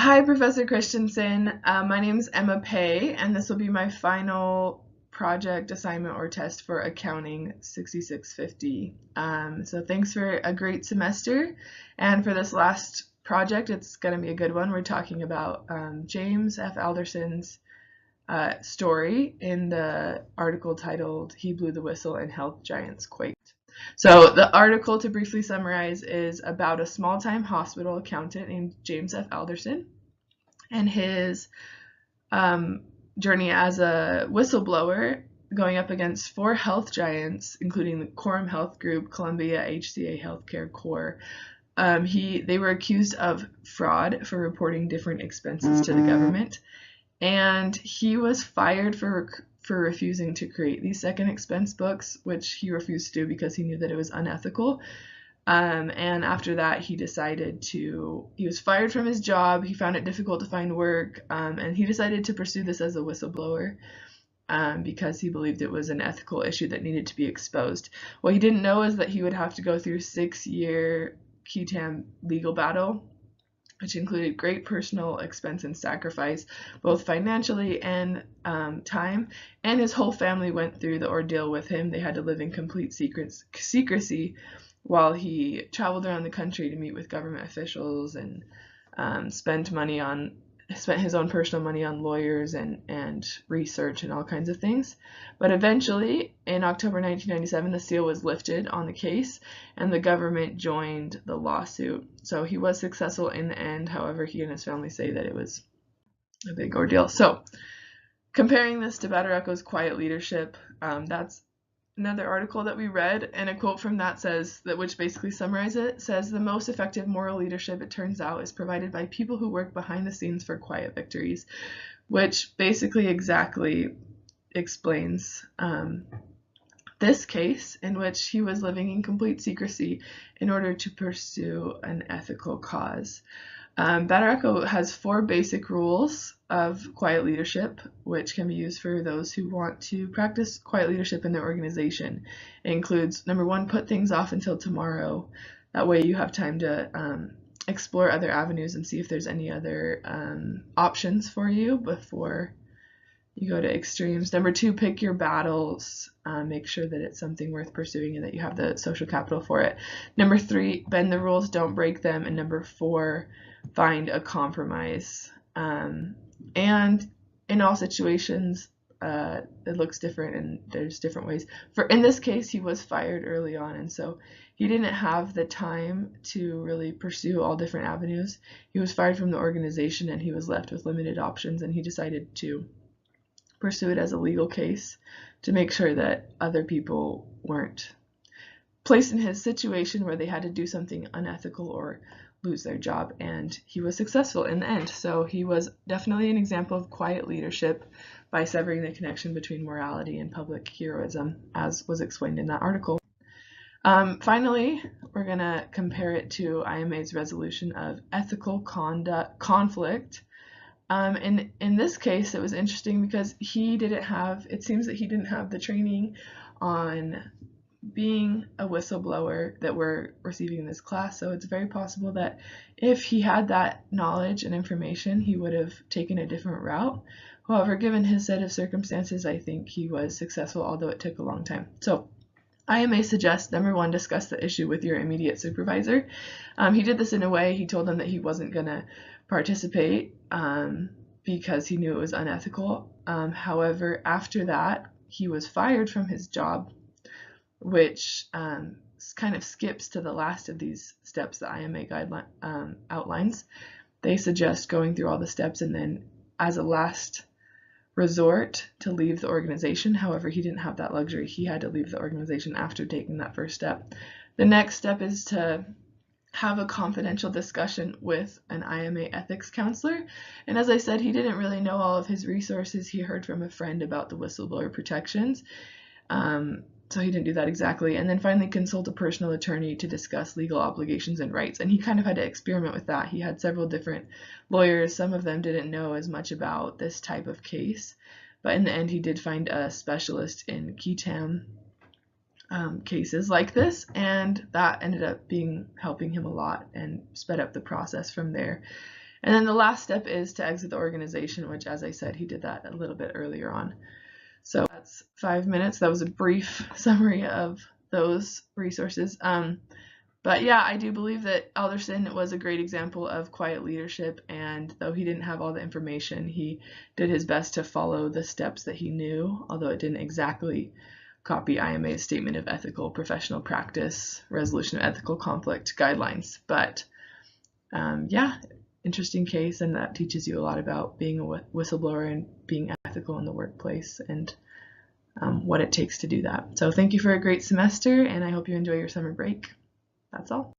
Hi, Professor Christensen. My name is Emma Pei, and this will be my final project assignment or test for Accounting 6650. So thanks for a great semester. And for this last project, it's going to be a good one. We're talking about James F. Alderson's story in the article titled "He Blew the Whistle and Health Giants Quaked." So the article, to briefly summarize, is about a small-time hospital accountant named James F. Alderson and his journey as a whistleblower going up against 4 health giants, including the Quorum Health Group, Columbia, HCA Healthcare Corps. They were accused of fraud for reporting different expenses to the government, and he was fired for refusing to create these second expense books, which he refused to do because he knew that it was unethical. And after that, he was fired from his job. He found it difficult to find work, and he decided to pursue this as a whistleblower because he believed it was an ethical issue that needed to be exposed. What he didn't know is that he would have to go through a 6-year qui tam legal battle, which included great personal expense and sacrifice, both financially and time. And his whole family went through the ordeal with him. They had to live in complete secrecy while he traveled around the country to meet with government officials and spent his own personal money on lawyers and research and all kinds of things. But eventually, in October 1997, the seal was lifted on the case, and the government joined the lawsuit. So he was successful in the end. However, he and his family say that it was a big ordeal. So comparing this to Badaracco's quiet leadership, that's another article that we read, and a quote from that which basically summarizes it, says, "The most effective moral leadership, it turns out, is provided by people who work behind the scenes for quiet victories," which basically exactly explains this case, in which he was living in complete secrecy in order to pursue an ethical cause. Badaracco has 4 basic rules of quiet leadership, which can be used for those who want to practice quiet leadership in their organization. It includes, number 1, put things off until tomorrow. That way you have time to explore other avenues and see if there's any other options for you before you go to extremes. Number 2, pick your battles. Make sure that it's something worth pursuing and that you have the social capital for it. Number 3, bend the rules, don't break them. And number 4, find a compromise. And in all situations, it looks different and there's different ways. In this case, he was fired early on, and so he didn't have the time to really pursue all different avenues. He was fired from the organization and he was left with limited options, and he decided to pursue it as a legal case to make sure that other people weren't placed in his situation where they had to do something unethical or lose their job, and he was successful in the end. So he was definitely an example of quiet leadership by severing the connection between morality and public heroism, as was explained in that article. Finally, we're going to compare it to IMA's resolution of ethical conflict. In this case, it was interesting because it seems that he didn't have the training on being a whistleblower that we're receiving in this class. So it's very possible that if he had that knowledge and information, he would have taken a different route. However, given his set of circumstances, I think he was successful, although it took a long time. So IMA suggests, number 1, discuss the issue with your immediate supervisor. He did this in a way, he told them that he wasn't going to participate because he knew it was unethical. However, after that, he was fired from his job, which kind of skips to the last of these steps that IMA guideline outlines. They suggest going through all the steps and then, as a last resort, to leave the organization. However, he didn't have that luxury. He had to leave the organization after taking that first step. The next step is to have a confidential discussion with an IMA ethics counselor. And as I said, he didn't really know all of his resources. He heard from a friend about the whistleblower protections. So he didn't do that exactly. And then finally consult a personal attorney to discuss legal obligations and rights. And he kind of had to experiment with that. He had several different lawyers. Some of them didn't know as much about this type of case. But in the end, he did find a specialist in qui tam cases like this, and that ended up helping him a lot and sped up the process from there. And then the last step is to exit the organization, which, as I said, he did that a little bit earlier on. So that's 5 minutes. That was a brief summary of those resources. But yeah, I do believe that Alderson was a great example of quiet leadership, and though he didn't have all the information, he did his best to follow the steps that he knew, although it didn't exactly copy IMA's Statement of Ethical Professional Practice, Resolution of Ethical Conflict guidelines. But yeah, interesting case, and that teaches you a lot about being a whistleblower and being ethical in the workplace, and what it takes to do that. So thank you for a great semester, and I hope you enjoy your summer break. That's all.